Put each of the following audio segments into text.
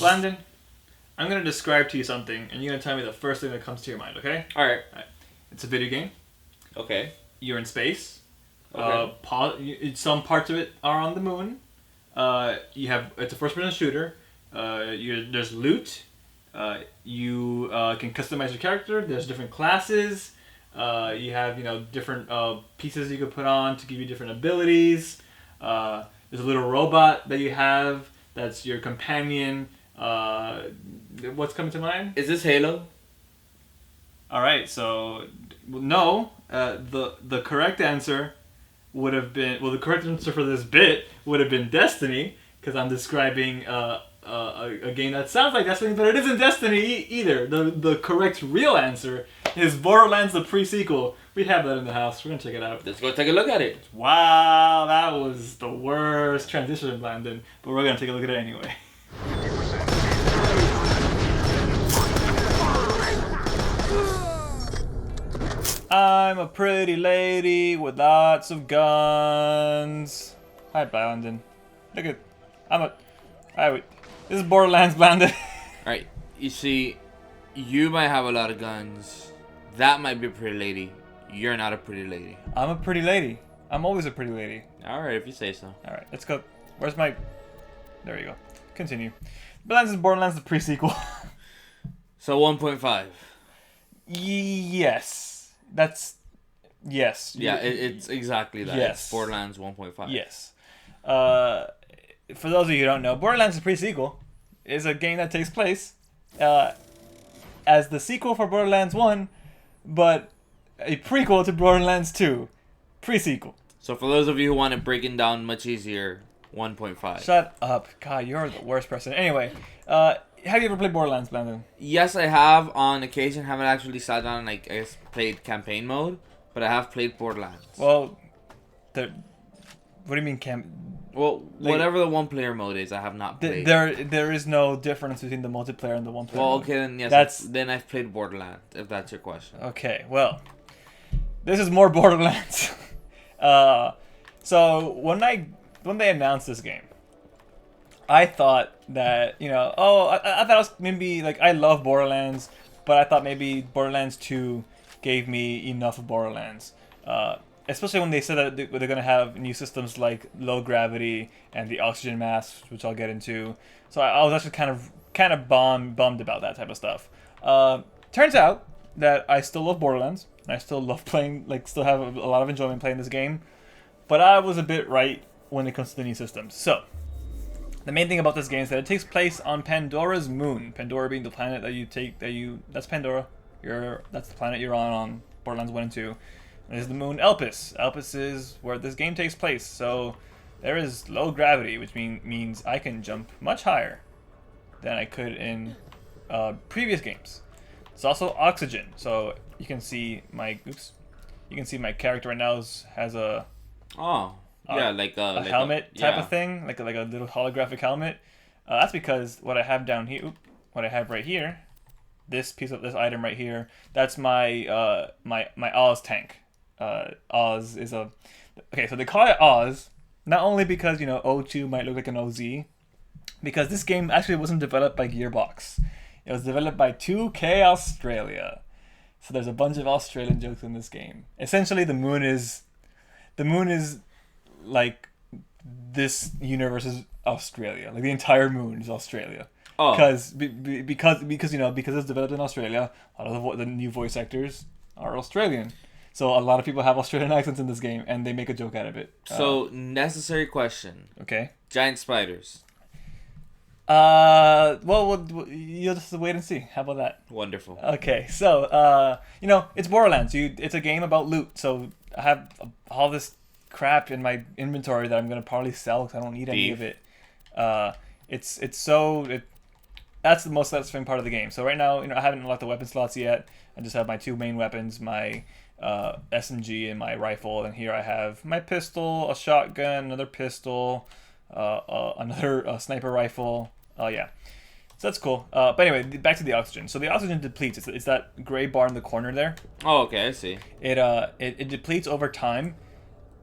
Blandon, I'm going to describe to you something, and you're going to tell me the first thing that comes to your mind, okay? Alright. It's a video game. Okay. You're in space. Okay. Some parts of it are on the moon. It's a first-person shooter. There's loot. You can customize your character. There's different classes. You have different pieces you can put on to give you different abilities. There's a little robot that you have that's your companion. What's coming to mind? Is this Halo? All right, so no. The correct answer would have been the correct answer for this bit would have been Destiny, because I'm describing a game that sounds like Destiny, but it isn't Destiny either. The correct real answer is Borderlands, the pre-sequel. We have that in the house. We're gonna check it out. Let's go take a look at it. Wow, that was the worst transition, Blandon. But we're gonna take a look at it anyway. I'm a pretty lady with lots of guns. Hi, Blandon. Look at... This is Borderlands, Blandon. Alright, you see, you might have a lot of guns. That might be a pretty lady. You're not a pretty lady. I'm a pretty lady. I'm always a pretty lady. Alright, if you say so. Alright, let's go. Where's my... There you go. Continue. Borderlands the pre-sequel. So 1.5. Yes. That's... Yes. Yeah, it's exactly that. Yes. It's Borderlands 1.5. Yes. For those of you who don't know, Borderlands the pre-sequel is a game that takes place as the sequel for Borderlands 1, but a prequel to Borderlands 2. Pre-sequel. So for those of you who want it breaking down much easier, 1.5. Shut up. God, you're the worst person. Anyway, have you ever played Borderlands, Blandon? Yes, I have on occasion. Haven't actually sat down and I guess played campaign mode, but I have played Borderlands. Well, what do you mean Well, whatever the one-player mode is, I have not played. There is no difference between the multiplayer and the one-player Well, mode. okay, then yes. Then I've played Borderlands, if that's your question. Okay, well, this is more Borderlands. So when they announced this game, I thought that I thought it was maybe like I love Borderlands, but I thought maybe Borderlands 2 gave me enough of Borderlands. Especially when they said that they're going to have new systems like low gravity and the oxygen mask, which I'll get into. So I was actually kind of bummed about that type of stuff. Turns out that I still love Borderlands. I still love playing, still have a lot of enjoyment playing this game. But I was a bit right when it comes to the new systems. So, the main thing about this game is that it takes place on Pandora's moon. Pandora being the planet that's Pandora. That's the planet you're on Borderlands 1 and 2. There's the moon Elpis. Elpis is where this game takes place. So there is low gravity, which means I can jump much higher than I could in previous games. It's also oxygen. So you can see my character right now has a helmet type of thing, like a little holographic helmet. That's because what I have down here, what I have right here, this item right here, that's my my Oz tank. Oz is so they call it Oz not only because O2 might look like an OZ, because this game actually wasn't developed by Gearbox. It was developed by 2K Australia. So there's a bunch of Australian jokes in this game. Essentially, the moon is like this universe is Australia. Like the entire moon is Australia. Oh. Because it's developed in Australia, a lot of the new voice actors are Australian. So a lot of people have Australian accents in this game, and they make a joke out of it. So, necessary question. Okay. Giant spiders. Well, you'll just wait and see. How about that? Wonderful. Okay, so, it's Borderlands. It's a game about loot. So I have all this crap in my inventory that I'm going to probably sell because I don't need any of it. That's the most satisfying part of the game. So right now, I haven't unlocked the weapon slots yet. I just have my two main weapons, my SMG and my rifle, and here I have my pistol, a shotgun, another pistol, another sniper rifle. Yeah, so that's cool. But anyway, back to the oxygen. So the oxygen depletes. It's that gray bar in the corner there. Oh, okay, I see. It depletes over time,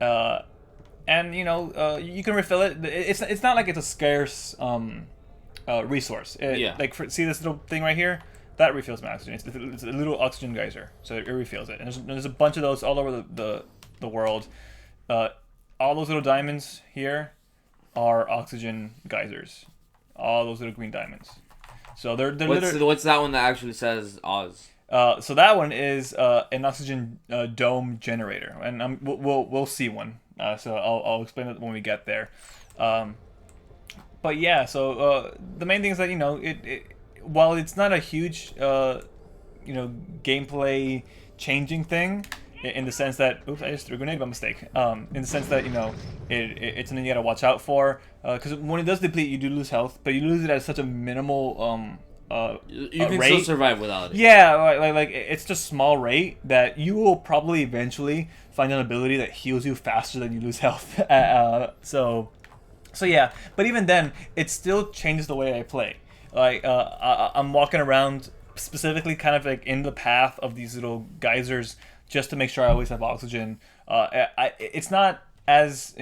and you can refill it. It's not like it's a scarce resource. Yeah. Like see this little thing right here. That refills my oxygen. It's a little oxygen geyser, so it refills it. And there's a bunch of those all over the world. All those little diamonds here are oxygen geysers. All those little green diamonds. So they're what's that one that actually says Oz? So that one is an oxygen dome generator, and we'll see one. So I'll explain it when we get there. But yeah, so the main thing is that it while it's not a huge gameplay changing thing, in the sense that oops, I just threw a grenade by mistake. In the sense that it's something you gotta watch out for, because when it does deplete, you do lose health, but you lose it at such a minimal you can rate. still survive without it. Yeah, like it's just small rate that you will probably eventually find an ability that heals you faster than you lose health. So yeah, but even then, it still changes the way I play. Like I'm walking around specifically kind of like in the path of these little geysers just to make sure I always have oxygen. It's not as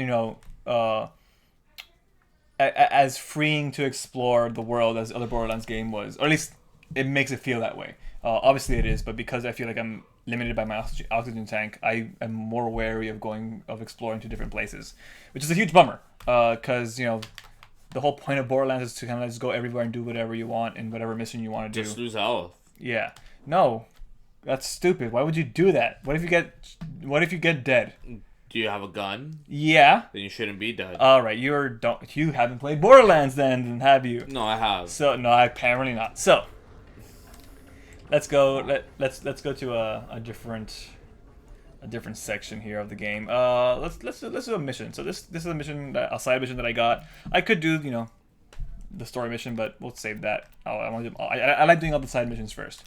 as freeing to explore the world as other Borderlands game was, or at least it makes it feel that way. Obviously it is, but because I feel like I'm limited by my oxygen tank, I am more wary of exploring to different places, which is a huge bummer. Because the whole point of Borderlands is to kind of just go everywhere and do whatever you want in whatever mission you want to do. Just lose health. Yeah. No, that's stupid. Why would you do that? What if you get dead? Do you have a gun? Yeah. Then you shouldn't be dead. All right, you haven't played Borderlands then, have you? No, I have. So no, apparently not. So let's go. Let's go to a different section here of the game. Let's do a mission. So this is a mission, a side mission that I got. I could do the story mission, but we'll save that. I like doing all the side missions first.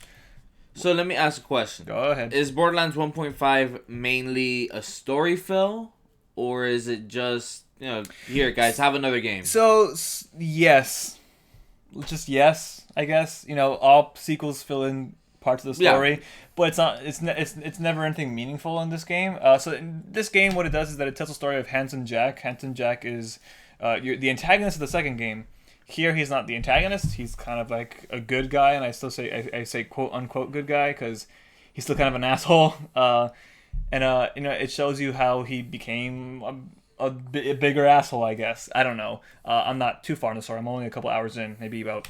So let me ask a question. Go ahead. Is Borderlands 1.5 mainly a story fill, or is it just here guys, have another game? So yes, just yes, I guess. All sequels fill in parts of the story, yeah. But it's not. It's never anything meaningful in this game. So in this game, what it does is that it tells the story of Handsome Jack. Handsome Jack is the antagonist of the second game. Here, he's not the antagonist. He's kind of like a good guy, and I still say I say quote unquote good guy because he's still kind of an asshole. It shows you how he became a bigger asshole, I guess. I don't know. I'm not too far in the story. I'm only a couple hours in, maybe about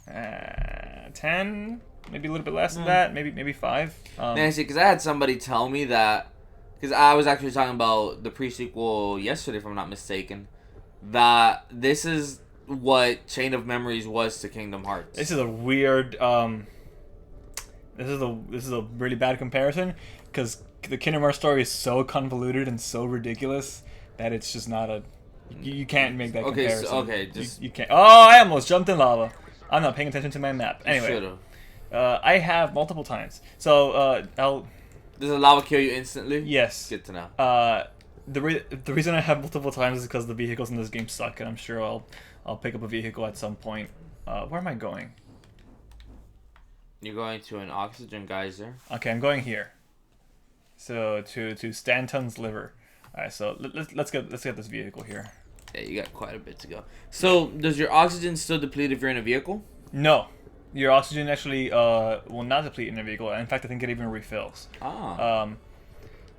10, maybe a little bit less than that, maybe 5. Nancy, because I had somebody tell me that, because I was actually talking about the pre-sequel yesterday, if I'm not mistaken, that this is what Chain of Memories was to Kingdom Hearts. This is a weird. This is a really bad comparison because the Kingdom Hearts story is so convoluted and so ridiculous that it's just not a. You can't make that comparison. You can't. Oh, I almost jumped in lava. I'm not paying attention to my map. Anyway, I have multiple times. So Does the lava kill you instantly? Yes. Good to know. The reason I have multiple times is because the vehicles in this game suck, and I'm sure I'll pick up a vehicle at some point. Where am I going? You're going to an oxygen geyser. Okay, I'm going here. So to Stanton's liver. All right, so let's get this vehicle here. Yeah, you got quite a bit to go. So does your oxygen still deplete if you're in a vehicle? No, your oxygen actually will not deplete in a vehicle. In fact, I think it even refills. Ah.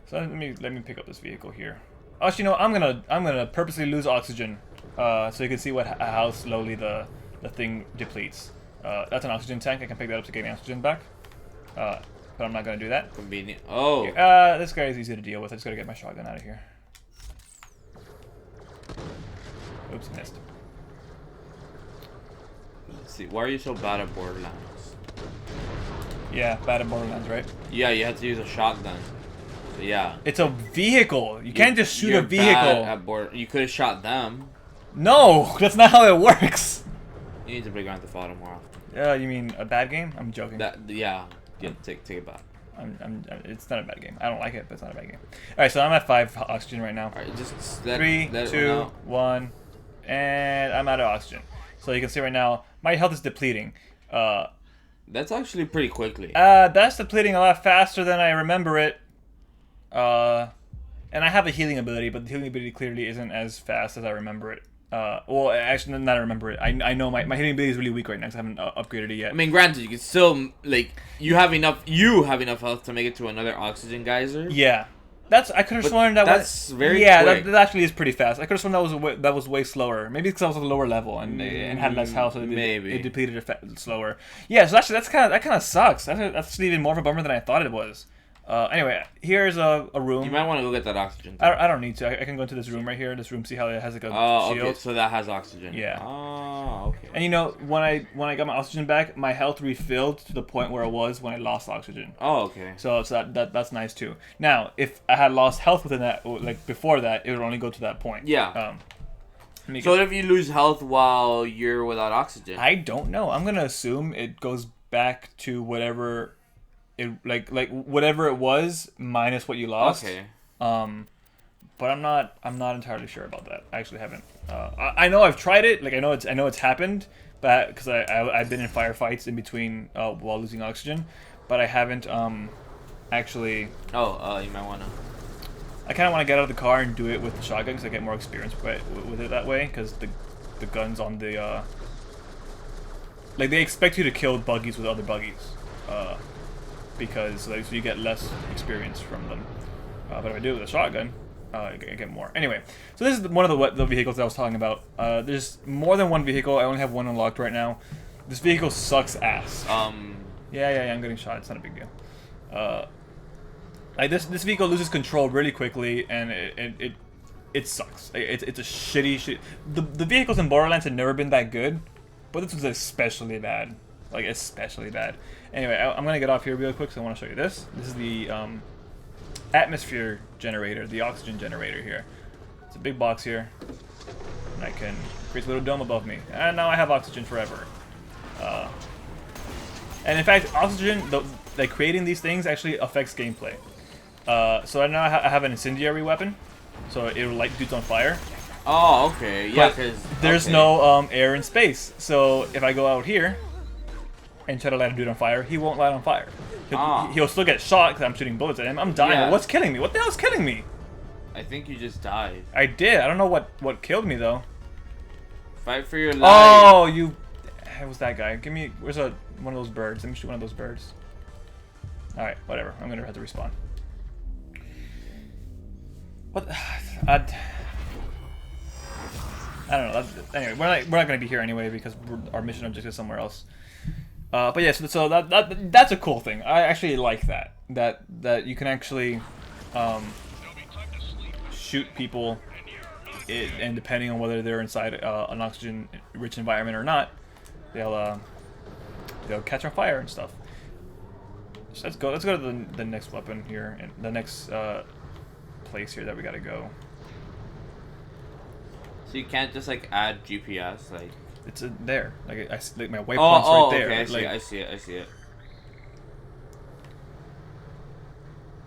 So let me pick up this vehicle here. Actually, no, I'm gonna purposely lose oxygen, so you can see how slowly the thing depletes. That's an oxygen tank. I can pick that up to gain oxygen back. But I'm not gonna do that. Convenient. Oh. This guy is easy to deal with. I just gotta get my shotgun out of here. Oops, missed. Let's see. Why are you so bad at Borderlands? Yeah, bad at Borderlands, right? Yeah, you had to use a shotgun. So yeah. It's a vehicle. You can't just shoot a vehicle. You could have shot them. No, that's not how it works. You need to play Grand Theft Auto more often. You mean a bad game? I'm joking. Yeah, take it back. It's not a bad game. I don't like it, but it's not a bad game. All right, so I'm at 5 oxygen right now. All right, just 3, 2, 1, and I'm out of oxygen. So you can see right now my health is depleting. That's actually pretty quickly. That's depleting a lot faster than I remember it. And I have a healing ability, but the healing ability clearly isn't as fast as I remember it. Well, actually, now I remember it. I know my hitting ability is really weak right now because I haven't upgraded it yet. I mean, granted, you can still like you have enough health to make it to another oxygen geyser. Yeah, I could have sworn that that's very quick. quick. That actually is pretty fast. I could have sworn that was way slower. Maybe because I was at a lower level and had less health, so it depleted it slower. Yeah, so actually that kind of sucks. That's even more of a bummer than I thought it was. Anyway, here's a room. You might want to go get that oxygen. I don't need to. I can go into this room right here. This room, see how it has like a shield. Okay, so that has oxygen. Yeah. Oh, okay. And you know, when I got my oxygen back, my health refilled to the point where it was when I lost oxygen. Oh, okay. So that's nice too. Now, if I had lost health within that, like before that, it would only go to that point. Yeah. So what if you lose health while you're without oxygen? I don't know. I'm gonna assume it goes back to whatever it like whatever it was minus what you lost. Okay. But I'm not entirely sure about that. I actually haven't. I know I've tried it. Like I know it's happened, but because I've been in firefights in between while losing oxygen, but I haven't actually. You might wanna. I kind of want to get out of the car and do it with the shotgun because I get more experience with it that way. Because the guns on the like they expect you to kill buggies with other buggies, because like, so you get less experience from them. But if I do it with a shotgun, I get more. Anyway, so this is one of the vehicles that I was talking about. There's more than one vehicle. I only have one unlocked right now. This vehicle sucks ass. Yeah, I'm getting shot. It's not a big deal. Like this vehicle loses control really quickly, and it sucks. It's a shitty. The vehicles in Borderlands have never been that good, but this was especially bad. Like especially bad. Anyway, I'm gonna get off here real quick, so I want to show you this. This is the atmosphere generator, the oxygen generator here. It's a big box here, and I can create a little dome above me, and now I have oxygen forever. And in fact, oxygen, like creating these things, actually affects gameplay. So now I have an incendiary weapon, so it will light dudes on fire. Oh, okay. Yeah, because there's no air and space. So if I go out here and try to light a dude on fire, he won't light on fire. He'll still get shot because I'm shooting bullets at him. I'm dying. Yeah. What's killing me? What the hell's killing me? I think you just died. I did. I don't know what killed me though. Fight for your life. Oh, it was that guy. Give me. Where's one of those birds? Let me shoot one of those birds. All right, whatever. I'm gonna have to respawn. What? I don't know. Anyway, we're not gonna be here anyway because our mission objective is somewhere else. But yeah, so that's a cool thing. I actually like that you can actually shoot people, and depending on whether they're inside an oxygen-rich environment or not, they'll catch on fire and stuff. So let's go to the next weapon here and the next place here that we gotta go. So you can't just like add GPS like. It's there. Like like my waypoint's right there. Okay, I see it.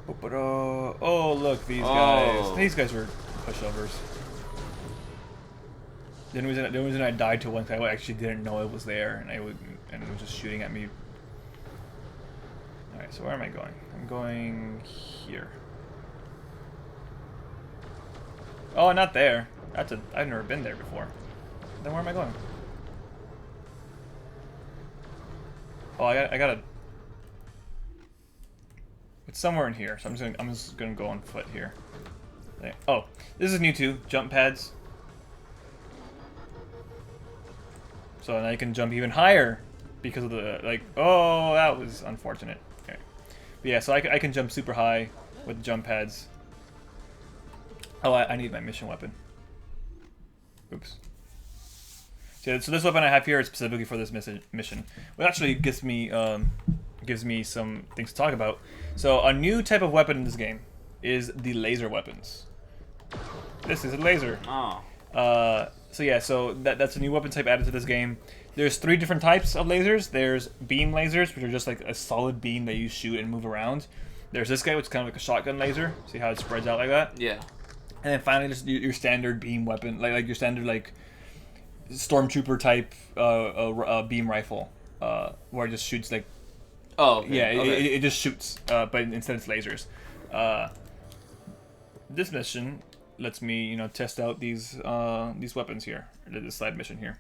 Oh, look, these guys. These guys were pushovers. The only reason I died to one guy, I actually didn't know it was there, and it was just shooting at me. All right, so where am I going? I'm going here. Oh, not there. I've never been there before. Then where am I going? Oh, I gotta. It's somewhere in here, so I'm just gonna go on foot here. Oh, this is new too. Jump pads. So now you can jump even higher because of the like. Oh, that was unfortunate. Okay. But yeah, so I can jump super high with jump pads. Oh, I need my mission weapon. Oops. So this weapon I have here is specifically for this mission, which actually gives me some things to talk about. So a new type of weapon in this game is the laser weapons. This is a laser. Oh. So yeah, so that's a new weapon type added to this game. There's 3 different types of lasers. There's beam lasers, which are just like a solid beam that you shoot and move around. There's this guy, which is kind of like a shotgun laser. See how it spreads out like that? Yeah. And then finally, just your standard beam weapon, like your standard like stormtrooper type beam rifle, where it just shoots like. Oh. Okay. Yeah, okay. It just shoots, but instead it's lasers. This mission lets me, you know, test out these weapons here. This side mission here.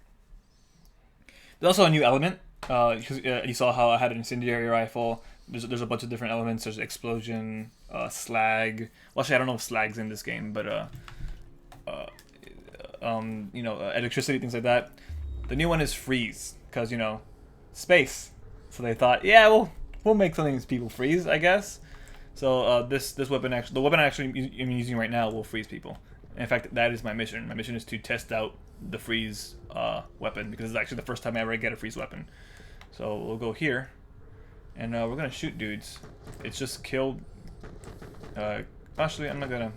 There's also a new element. Because you saw how I had an incendiary rifle. There's a bunch of different elements. There's explosion, slag. Well, actually, I don't know if slag's in this game, but you know, electricity, things like that. The new one is freeze, because, you know, space. So they thought, yeah, we'll make something that people freeze, I guess. So this weapon actually, the weapon I'm using right now will freeze people. In fact, that is my mission. My mission is to test out the freeze weapon, because it's actually the first time I ever get a freeze weapon. So we'll go here, and we're gonna shoot dudes. It's just killed. Actually, I'm not gonna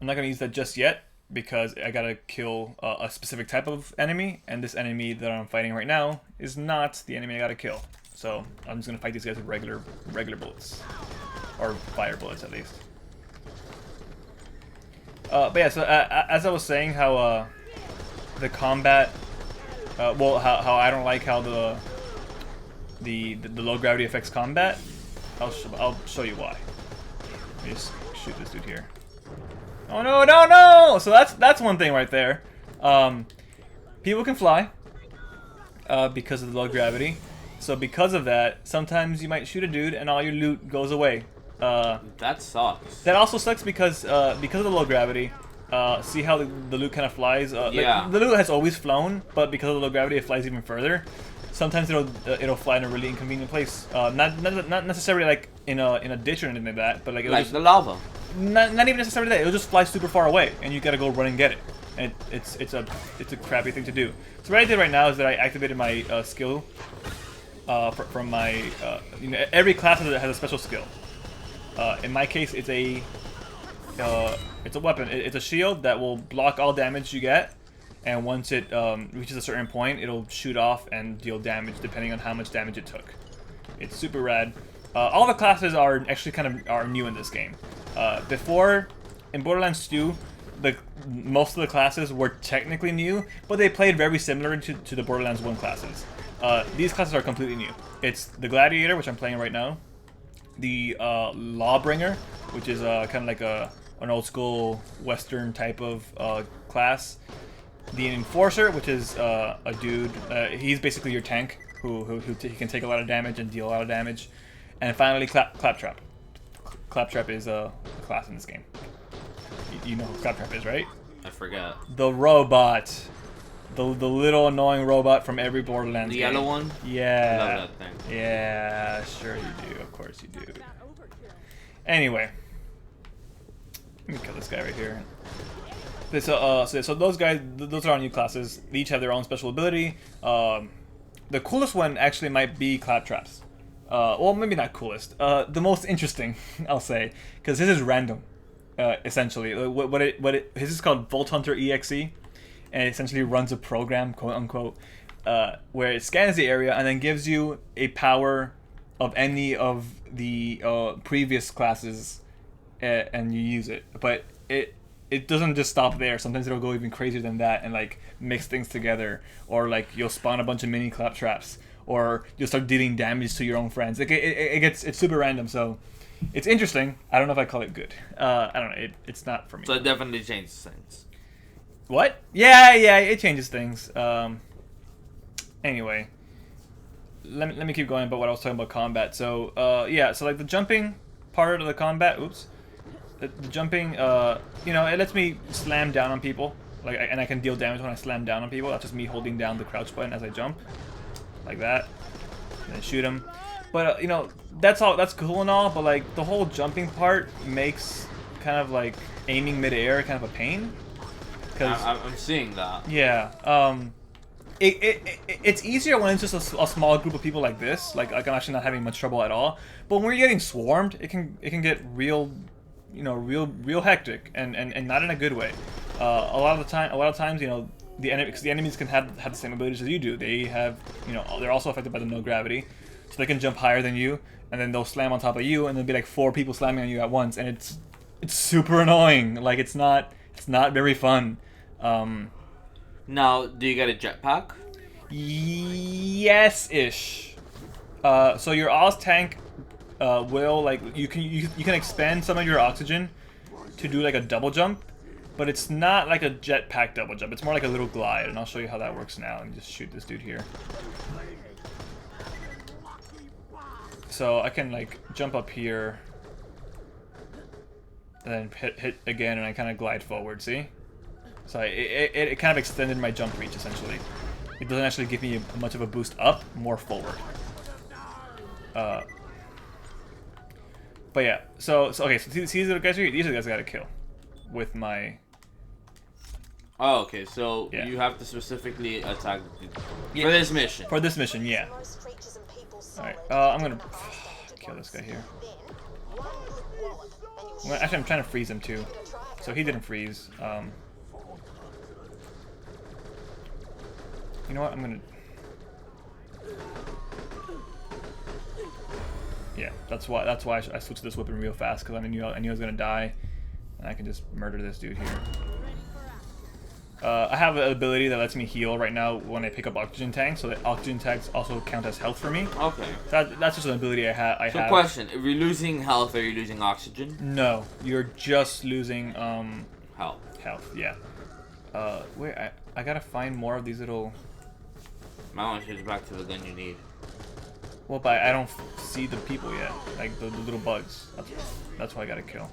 use that just yet, because I gotta kill a specific type of enemy, and this enemy that I'm fighting right now is not the enemy I gotta kill. So I'm just gonna fight these guys with regular bullets, or fire bullets at least. But yeah, so as I was saying, how the combat, well, how I don't like how the low gravity affects combat. I'll show you why. Let me just shoot this dude here. Oh no, no, no! So that's one thing right there. People can fly because of the low gravity. So because of that, sometimes you might shoot a dude and all your loot goes away. That sucks. That also sucks because of the low gravity. See how the loot kind of flies? Yeah. Like, the loot has always flown, but because of the low gravity, it flies even further. Sometimes it'll fly in a really inconvenient place. Not necessarily like in a ditch or anything like that, but like just, the lava. Not even necessarily that. It'll just fly super far away, and you gotta go run and get it. And it's a crappy thing to do. So what I did right now is that I activated my skill from my you know, every class has a special skill. In my case, it's a weapon. It's a shield that will block all damage you get, and once it reaches a certain point, it'll shoot off and deal damage depending on how much damage it took. It's super rad. All the classes are actually are new in this game. Before, in Borderlands 2, most of the classes were technically new, but they played very similar to the Borderlands 1 classes. These classes are completely new. It's the Gladiator, which I'm playing right now. The Lawbringer, which is kind of like an old school Western type of class. The Enforcer, which is a dude. He's basically your tank, who he can take a lot of damage and deal a lot of damage. And finally, Claptrap. Claptrap is a class in this game. You know who Claptrap is, right? I forget. The robot. The little annoying robot from every Borderlands game. The yellow one? Yeah. I love that thing. Yeah, sure you do. Of course you do. Anyway. Let me kill this guy right here. So those guys, those are our new classes. They each have their own special ability. The coolest one actually might be Claptrap's. Well, maybe not coolest. The most interesting, I'll say, because this is random. Essentially, his is called Volt Hunter EXE, and it essentially runs a program, quote unquote, where it scans the area and then gives you a power of any of the previous classes, and you use it. But it doesn't just stop there. Sometimes it'll go even crazier than that and like mix things together, or like you'll spawn a bunch of mini Claptraps, or you'll start dealing damage to your own friends. Like it's super random. So it's interesting. I don't know if I call it good. I don't know. It's not for me. So it definitely changes things. What? Yeah, it changes things. Anyway, let me keep going about what I was talking about combat. So yeah, so like the jumping part of the combat. Oops. The jumping, you know, it lets me slam down on people, and I can deal damage when I slam down on people. That's just me holding down the crouch button as I jump, like that, and then shoot them. But you know, that's cool and all, but like the whole jumping part makes kind of like aiming midair kind of a pain. I'm seeing that. Yeah. It's easier when it's just a small group of people like this. Like I'm actually not having much trouble at all. But when you're getting swarmed, it can get real. You know, real hectic, and not in a good way. A lot of times, you know, the enemies can have the same abilities as you do. They have, you know, they're also affected by the no gravity, so they can jump higher than you, and then they'll slam on top of you, and there'll be like 4 people slamming on you at once, and it's super annoying. Like it's not very fun. Now, do you get a jetpack? Yes-ish. So your Oz tank will, like, you can expend some of your oxygen to do like a double jump, but it's not like a jetpack double jump. It's more like a little glide, and I'll show you how that works now. And just shoot this dude here. So I can like jump up here, and then hit again, and I kind of glide forward. See? So it kind of extended my jump reach essentially. It doesn't actually give me much of a boost up, more forward. But yeah, so okay, so see these little guys here? These are the guys I gotta kill with my. Oh, okay. So Yeah. you have to specifically attack for this mission. For this mission, yeah. All right, I'm gonna kill this guy here. Actually, I'm trying to freeze him too, so he didn't freeze. You know what? I'm gonna. Yeah, that's why I switched this weapon real fast, because I knew I was gonna die, and I can just murder this dude here. I have an ability that lets me heal right now when I pick up oxygen tanks, so that oxygen tanks also count as health for me. Okay. So that's just an ability I have. So question: if you're losing health, are you losing oxygen? No, you're just losing Health. health. Yeah. Wait, I gotta find more of these little. Might want to switch back to the gun you need. Well, but I don't see the people yet, like the little bugs. That's what I gotta kill.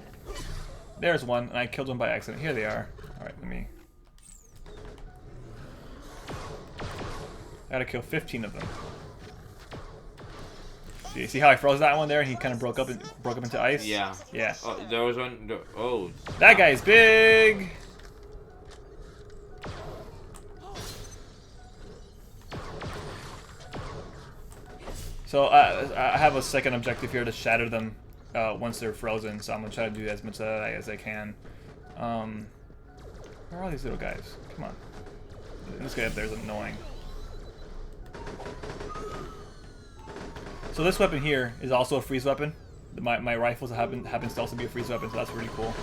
There's one, and I killed one by accident. Here they are. All right, let me. I gotta kill 15 of them. See how I froze that one there, and he kind of broke up into ice. Yeah. Yeah. Oh, there was one. Oh. That guy's big. So I have a second objective here to shatter them once they're frozen. So I'm gonna try to do as much of that as I can. Where are all these little guys? Come on. This guy up there is annoying. So this weapon here is also a freeze weapon. My rifles happens to also be a freeze weapon, so that's really cool.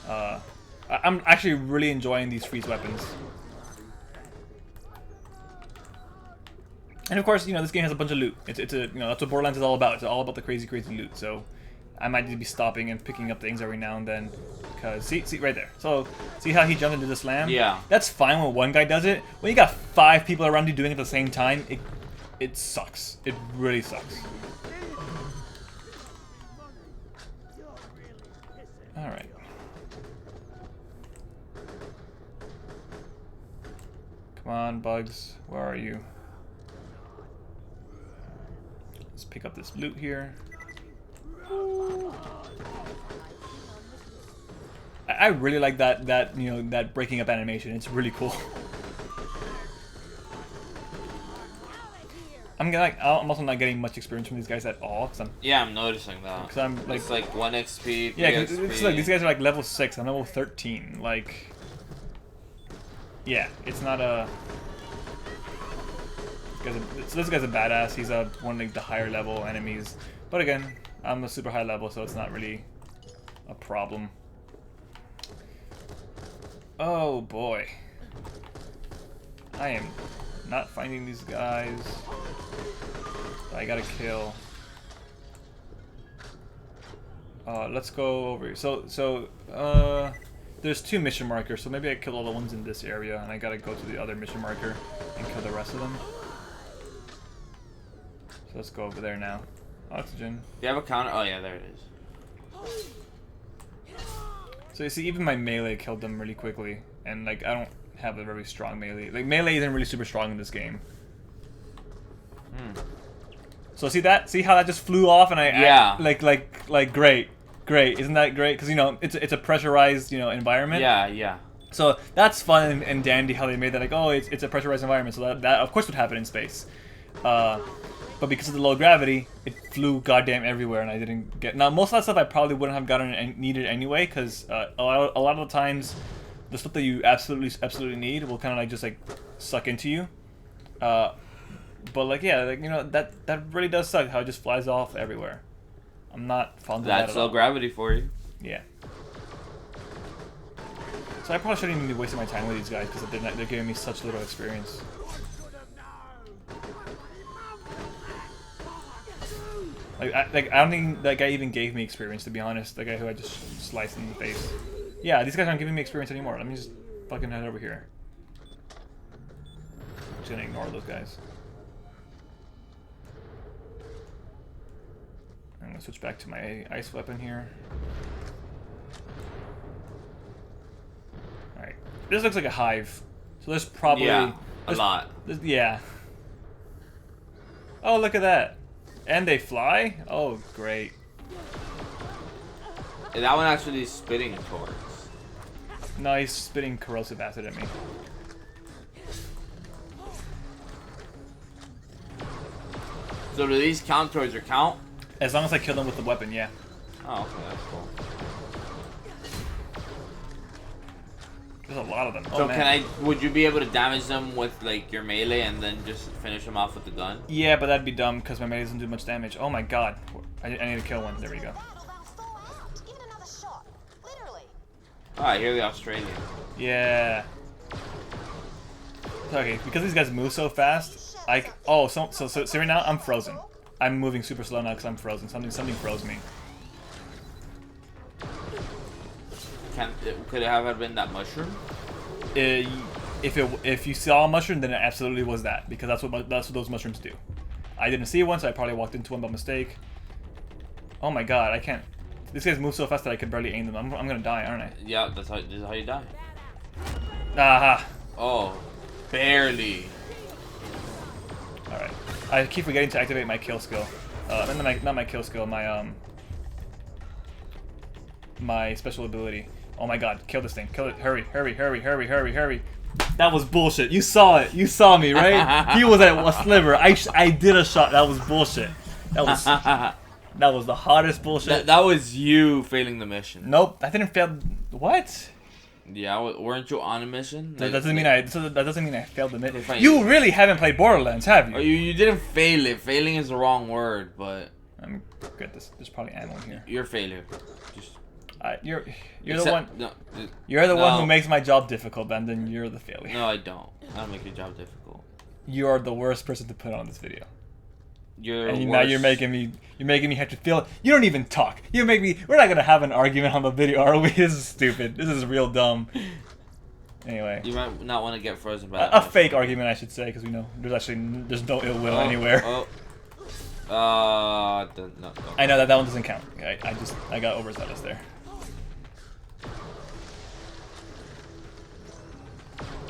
I'm actually really enjoying these freeze weapons. And of course, you know, this game has a bunch of loot. It's a, you know, that's what Borderlands is all about. It's all about the crazy loot. So I might need to be stopping and picking up things every now and then. Because see right there. So see how he jumped into the slam? Yeah. That's fine when one guy does it. When you got 5 people around you doing it at the same time, it sucks. It really sucks. All right. Come on, bugs. Where are you? Let's pick up this loot here. I really like that you know, that breaking up animation. It's really cool. I'm also not getting much experience from these guys at all. Yeah, I'm noticing that. Because I'm like, it's like 1 XP. yeah, XP. it's like these guys are like level 6. I'm level 13. Like, yeah, it's not a. So this guy's a badass. He's one of like, the higher level enemies. But again, I'm a super high level, so it's not really a problem. Oh boy. I am not finding these guys. I gotta kill. Let's go over here. So there's 2 mission markers, so maybe I kill all the ones in this area, and I gotta go to the other mission marker and kill the rest of them. So let's go over there now. Oxygen. Do you have a counter? Oh yeah, there it is. So you see, even my melee killed them really quickly, and like I don't have a very strong melee. Like melee isn't really super strong in this game. So see that? See how that just flew off, and like great, isn't that great? Because you know it's a pressurized, you know, environment. Yeah. So that's fun and dandy how they made that, like, oh, it's a pressurized environment, so that of course would happen in space. But because of the low gravity, it flew goddamn everywhere, and I didn't get. Now most of that stuff I probably wouldn't have gotten needed anyway, because a lot of the times, the stuff that you absolutely need will kind of like just like suck into you. But like yeah, like you know that really does suck how it just flies off everywhere. I'm not fond of that at all. That's low gravity for you. Yeah. So I probably shouldn't even be wasting my time with these guys because they're giving me such little experience. I don't think that guy even gave me experience, to be honest. The guy who I just sliced in the face. Yeah, these guys aren't giving me experience anymore. Let me just fucking head over here. I'm just gonna ignore those guys. I'm gonna switch back to my ice weapon here. Alright. This looks like a hive. So there's probably... Yeah, a lot. Yeah. Oh, look at that. And they fly? Oh, great. And that one actually is spitting towards. No, he's spitting corrosive acid at me. So do these count towards your count? As long as I kill them with the weapon, yeah. Oh, okay, that's cool. There's a lot of them. So oh, man. would you be able to damage them with like your melee and then just finish them off with the gun? Yeah, but that'd be dumb because my melee doesn't do much damage. Oh my god. I need to kill one. There we go. Alright, here the Australian. Yeah. Okay, because these guys move so fast, so right now I'm frozen. I'm moving super slow now because I'm frozen. Something froze me. Could it have been that mushroom? If you saw a mushroom, then it absolutely was that, because that's what those mushrooms do. I didn't see one, so I probably walked into one by mistake. Oh my god, I can't. These guys move so fast that I could barely aim them. I'm gonna die, aren't I? Yeah, this is how you die. Aha. Oh, barely. All right. I keep forgetting to activate my kill skill. Not my kill skill. My special ability. Oh my god, kill this thing. Kill it. Hurry, hurry, hurry, hurry, hurry, hurry. That was bullshit. You saw it. You saw me, right? He was at a sliver. I did a shot. That was bullshit. That was the hottest bullshit. That was you failing the mission. Nope, I didn't fail. What? Yeah, weren't you on a mission? That doesn't mean I failed the mission. You really haven't played Borderlands, have you? Oh, you didn't fail it. Failing is the wrong word, but I'm good. There's probably ammo in here. You're a failure. Just you're the one. No, you're the one who makes my job difficult, and then you're the failure. No, I don't. I don't make your job difficult. You are the worst person to put on this video. Now you're making me have to feel. You don't even talk. You make me. We're not gonna have an argument on the video, are we? This is stupid. This is real dumb. Anyway. You might not want to get frozen by a fake argument, I should say, because we know there's no ill will anywhere. No. I know that one doesn't count. I got overzealous there.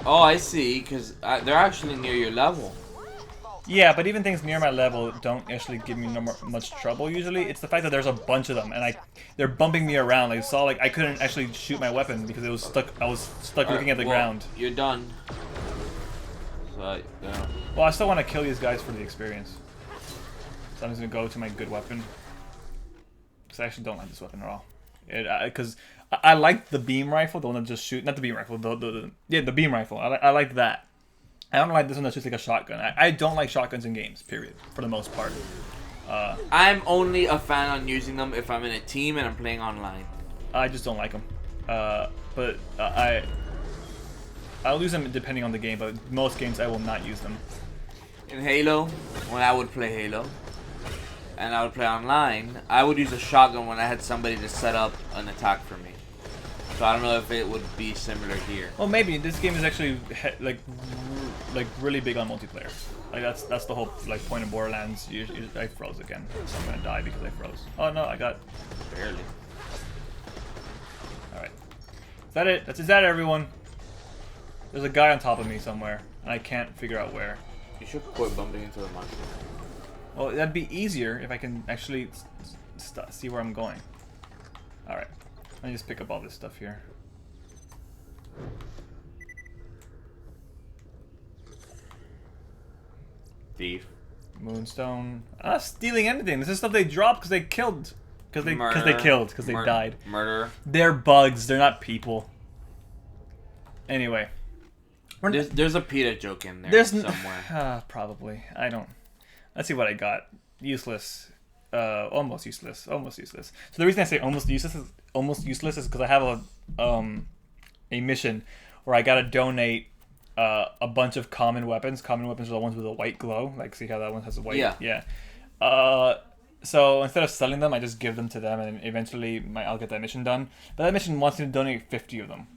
Oh, I see. Because they're actually near your level. Yeah, but even things near my level don't actually give me much trouble usually. It's the fact that there's a bunch of them, and they're bumping me around. Like, I couldn't actually shoot my weapon because it was stuck. I was stuck looking at the ground. You're done. So, yeah. Well, I still want to kill these guys for the experience. So I'm just gonna go to my good weapon. Because I actually don't like this weapon at all. Because I like the beam rifle, the one that just shoots. Not the beam rifle. The beam rifle. I like that. I don't like this one that's just like a shotgun. I don't like shotguns in games, period, for the most part. I'm only a fan on using them if I'm in a team and I'm playing online. I just don't like them. I'll use them depending on the game, but most games I will not use them. In Halo, when I would play Halo, and I would play online, I would use a shotgun when I had somebody to set up an attack for me. So I don't know if it would be similar here. Well, maybe this game is actually like really big on multiplayer. Like that's the whole point of Borderlands. I froze again, so I'm gonna die because I froze. Oh no, I got barely. All right, is that it? Is that everyone? There's a guy on top of me somewhere, and I can't figure out where. You should quit bumping into the mushroom. Well, that'd be easier if I can actually see where I'm going. All right. Let me just pick up all this stuff here. Thief. Moonstone. Not stealing anything. This is stuff they dropped because they killed. Because they died. Murder. They're bugs. They're not people. Anyway. There's a PETA joke in there somewhere. Probably. I don't. Let's see what I got. Useless. Almost useless. Almost useless. So the reason I say almost useless is because I have a mission where I gotta donate a bunch of common weapons. Common weapons are the ones with a white glow. Like, see how that one has a white? Yeah. Yeah. So instead of selling them, I just give them to them, and eventually I'll get that mission done. But that mission wants me to donate 50 of them.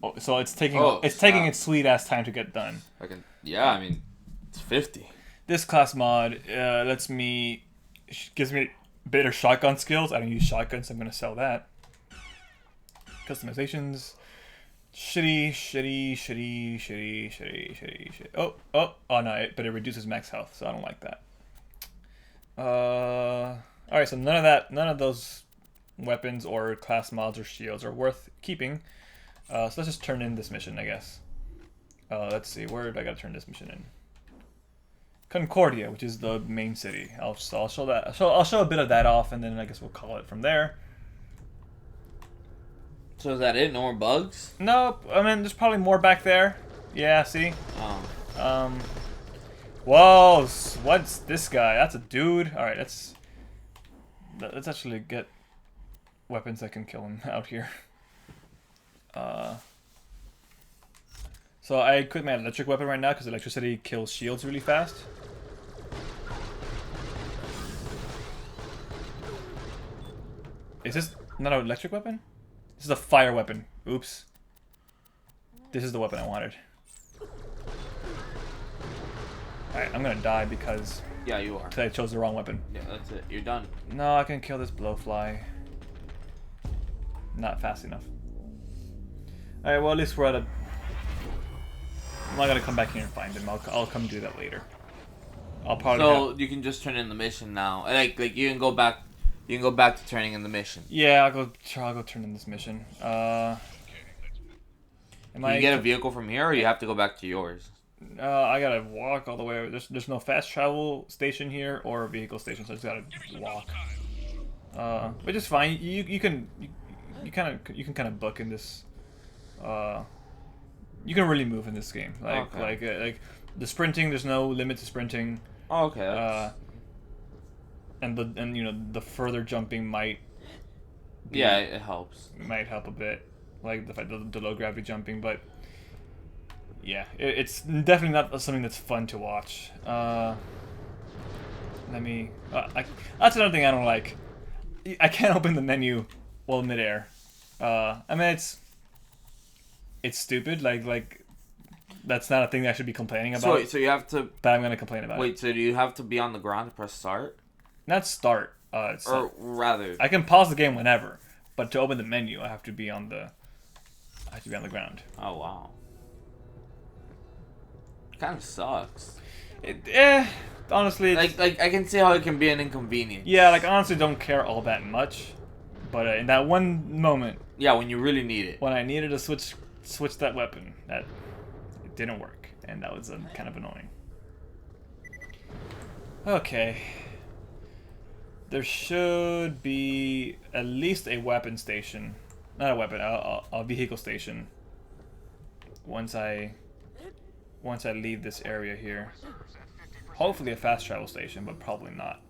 Oh, so it's taking taking its sweet ass time to get done. Yeah, I mean, it's 50. This class mod gives me better shotgun skills. I don't use shotguns, so I'm gonna sell that. Customizations. Shitty. Oh no! But it reduces max health, so I don't like that. Alright, so none of those weapons or class mods or shields are worth keeping. So let's just turn in this mission, I guess. Let's see, where do I gotta turn this mission in? Concordia, which is the main city. I'll show that. I'll show a bit of that off, and then I guess we'll call it from there. So is that it? No more bugs? Nope. I mean, there's probably more back there. Yeah, see? Oh. Whoa, what's this guy? That's a dude. Alright, let's actually get weapons that can kill him out here. So I equip my electric weapon right now because electricity kills shields really fast. Is this not an electric weapon? This is a fire weapon. Oops. This is the weapon I wanted. Alright, I'm gonna die because... Yeah, you are. I chose the wrong weapon. Yeah, that's it. You're done. No, I can kill this blowfly. Not fast enough. Alright, well at least we're at a... I'm not gonna come back here and find him. I'll come do that later. I'll probably... So you can just turn in the mission now. Like you can go back. You can go back to turning in the mission. Yeah, I'll go turn in this mission. Can you get a vehicle from here, or you have to go back to yours? I gotta walk all the way. There's no fast travel station here or vehicle station, so I just gotta walk. Which is fine. You can kind of book in this. You can really move in this game. Like the sprinting. There's no limit to sprinting. Oh, okay. And you know the further jumping might. Yeah, it helps. Might help a bit, like the low gravity jumping, but. Yeah, it's definitely not something that's fun to watch. Let me... that's another thing I don't like. I can't open the menu while midair. I mean, it's stupid. Like that's not a thing that I should be complaining about. So you have to... But I'm going to complain about it. Wait, so do you have to be on the ground to press start? Not start. Or rather... I can pause the game whenever, but to open the menu, I have to be on the... ground. Oh, wow. Kind of sucks. Honestly, like I can see how it can be an inconvenience. Yeah, like honestly, don't care all that much, but in that one moment, yeah, when you really need it, when I needed to switch that weapon, it didn't work, and that was kind of annoying. Okay, there should be at least a weapon station, not a weapon, a vehicle station. Once I leave this area here. Hopefully a fast travel station, but probably not.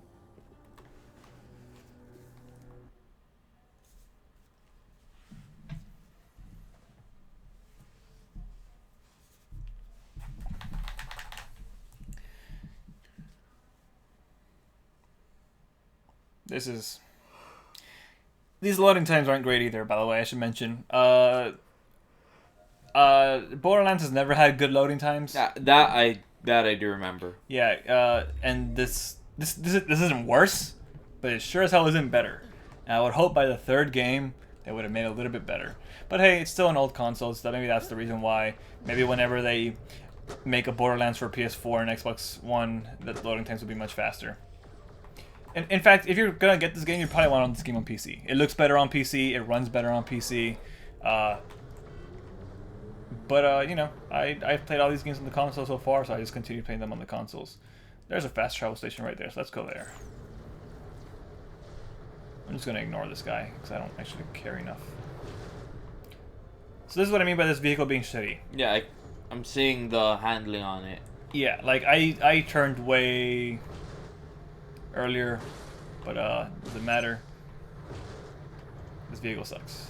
These loading times aren't great either, by the way, I should mention. Borderlands has never had good loading times. Yeah, that I do remember. Yeah, and this isn't worse, but it sure as hell isn't better. And I would hope by the third game they would have made it a little bit better. But hey, it's still an old console, so maybe that's the reason why. Maybe whenever they make a Borderlands for PS4 and Xbox One, the loading times will be much faster. In fact, if you're gonna get this game, you probably want this game on PC. It looks better on PC. It runs better on PC. But you know, I've played all these games on the console so far, so I just continue playing them on the consoles. There's a fast travel station right there, so let's go there. I'm just gonna ignore this guy because I don't actually care enough. So this is what I mean by this vehicle being shitty. Yeah, I'm seeing the handling on it. Yeah, like I turned way earlier, but doesn't matter. This vehicle sucks.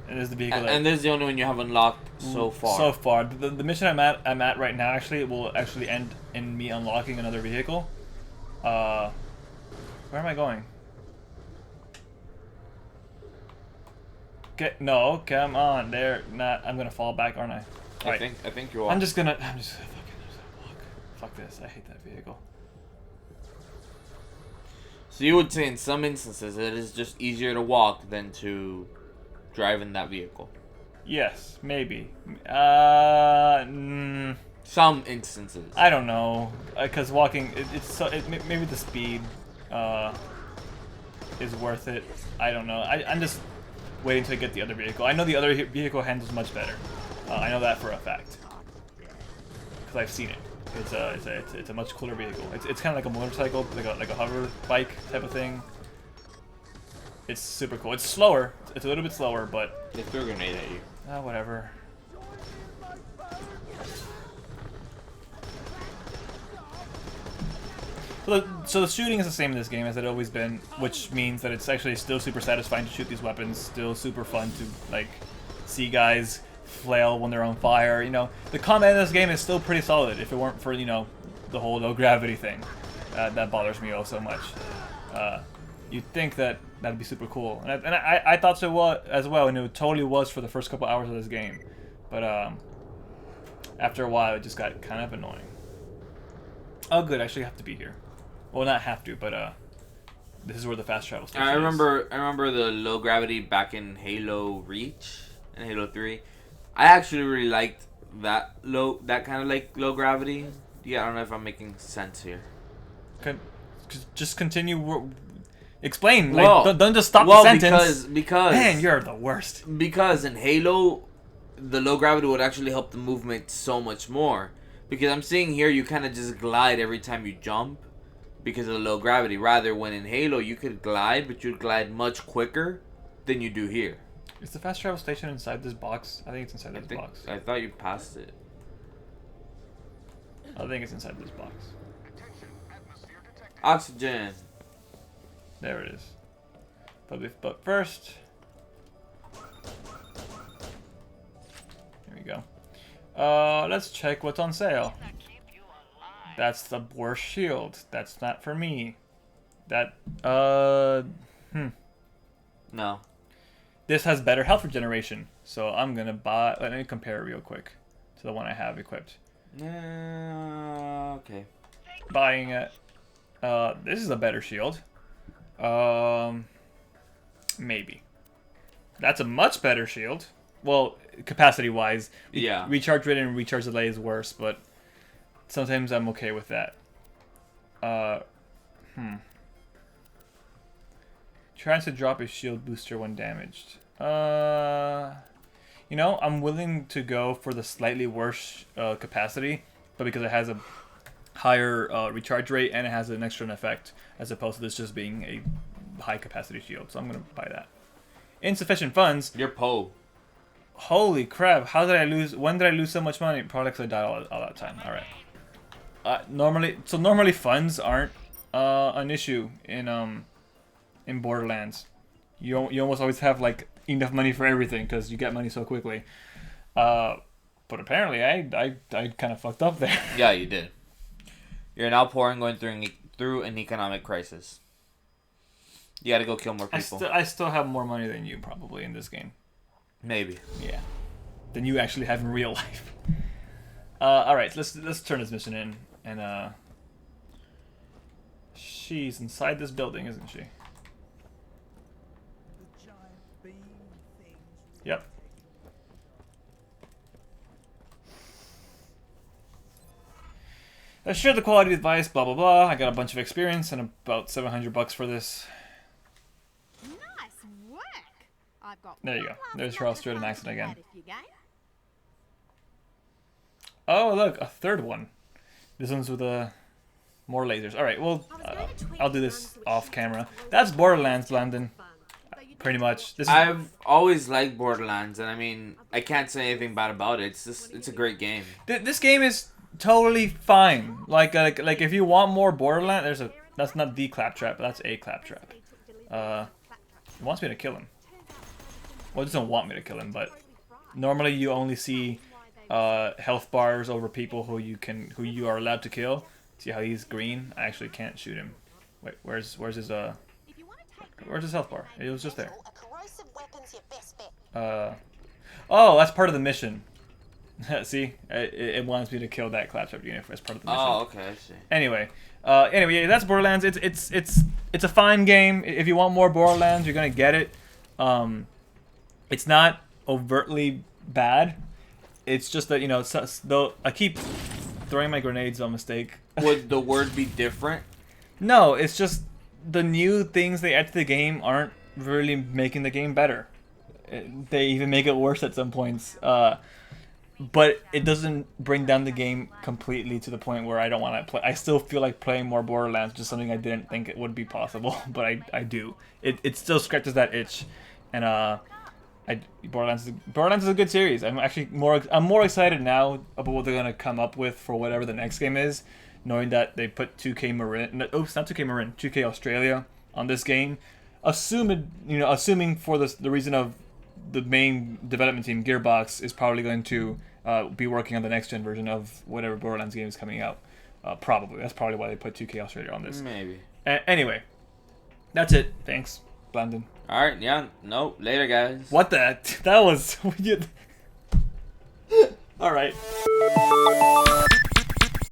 And this is the vehicle. And this is the only one you have unlocked so far. So far, the mission I'm at right now will actually end in me unlocking another vehicle. Where am I going? No, come on. They're not. I'm gonna fall back, aren't I? I think you are. I'm just gonna walk. Fuck this. I hate that vehicle. So you would say in some instances it is just easier to walk than to drive in that vehicle. Yes, maybe. Some instances. I don't know, because walking, maybe the speed is worth it. I don't know. I'm just waiting to get the other vehicle. I know the other vehicle handles much better. I know that for a fact because I've seen it. It's a much cooler vehicle. It's kind of like a motorcycle, like a hover bike type of thing. It's super cool. It's slower. It's a little bit slower, but They threw a grenade at you. Whatever. So the shooting is the same in this game as it always been, which means that it's actually still super satisfying to shoot these weapons. Still super fun to like see guys flail when they're on fire. You know, the combat in this game is still pretty solid. If it weren't for the whole low gravity thing, that bothers me so much. You'd think that that'd be super cool, and I thought so as well, and it totally was for the first couple hours of this game, but after a while it just got kind of annoying. Oh, good, I actually have to be here. Well, not have to, but this is where the fast travel station I is. remember the low gravity back in Halo Reach and Halo 3. I actually really liked that kind of like low gravity. Yeah, I don't know if I'm making sense here. Just continue. Explain. Well, like, don't just stop the sentence. Because man, you're the worst. Because in Halo, the low gravity would actually help the movement so much more. Because I'm seeing here, you kind of just glide every time you jump because of the low gravity. Rather, when in Halo you could glide, but you'd glide much quicker than you do here. Is the fast travel station inside this box? I think it's inside this box. I thought you passed it. I think it's inside this box. Oxygen. There it is. But first, here we go. Let's check what's on sale. That's the Boar Shield. That's not for me. That No. This has better health regeneration, so I'm gonna buy. Let me compare it real quick to the one I have equipped. Okay. Buying it. This is a better shield. Maybe. That's a much better shield. Well, capacity-wise. Yeah. Recharge rate and recharge delay is worse, but sometimes I'm okay with that. Tries to drop his shield booster when damaged. I'm willing to go for the slightly worse capacity, but because it has a higher recharge rate and it has an extra effect, as opposed to this just being a high capacity shield. So I'm gonna buy that. Insufficient funds. You're Poe. Holy crap! How did I lose? When did I lose so much money? Probably because I died all that time. All right. Normally funds aren't an issue in Borderlands. You almost always have like enough money for everything because you get money so quickly. But apparently I kind of fucked up there. Yeah, you did. You're now poor and going through an economic crisis. You gotta go kill more people. I still have more money than you probably in this game. Maybe. Yeah. Than you actually have in real life. Alright, let's turn this mission in. And she's inside this building, isn't she? Yep. Assure the quality advice, blah blah blah. I got a bunch of experience and about $700 for this. Nice work. I've got There you go. There's her Australian accent again. if you game. Oh look, a third one. This one's with more lasers. All right, well, I'll do this off camera. That's Borderlands, Blandon. Pretty much. I've always liked Borderlands, and I mean, I can't say anything bad about it. It's a great game. This game is totally fine. Like if you want more Borderlands, that's not the claptrap, but that's a claptrap. He wants me to kill him. Well, it doesn't want me to kill him, but normally you only see health bars over people who you are allowed to kill. See how he's green? I actually can't shoot him. Wait, where's his If you want to take where's his health bar? It was just there. A corrosive weapon's your best bet. Oh, that's part of the mission. See, it wants me to kill that claptrap unit as part of the mission. Oh, okay, I see. Anyway, yeah, that's Borderlands. It's a fine game. If you want more Borderlands, you're gonna get it. It's not overtly bad. It's just that though I keep throwing my grenades on mistake. Would the word be different? No, it's just the new things they add to the game aren't really making the game better. They even make it worse at some points. But it doesn't bring down the game completely to the point where I don't want to play. I still feel like playing more Borderlands, just something I didn't think it would be possible, but I do. It still scratches that itch, and Borderlands is a good series. I'm more excited now about what they're gonna come up with for whatever the next game is, knowing that they put 2K Marin, oops, not 2K Marin, 2K Australia on this game, assuming for the reason of the main development team, Gearbox, is probably going to be working on the next gen version of whatever Borderlands game is coming out. Probably. That's probably why they put 2K Australia on this. Maybe. Anyway, that's it. Thanks, Blandon. All right, yeah, no, later, guys. What the? That was... All right.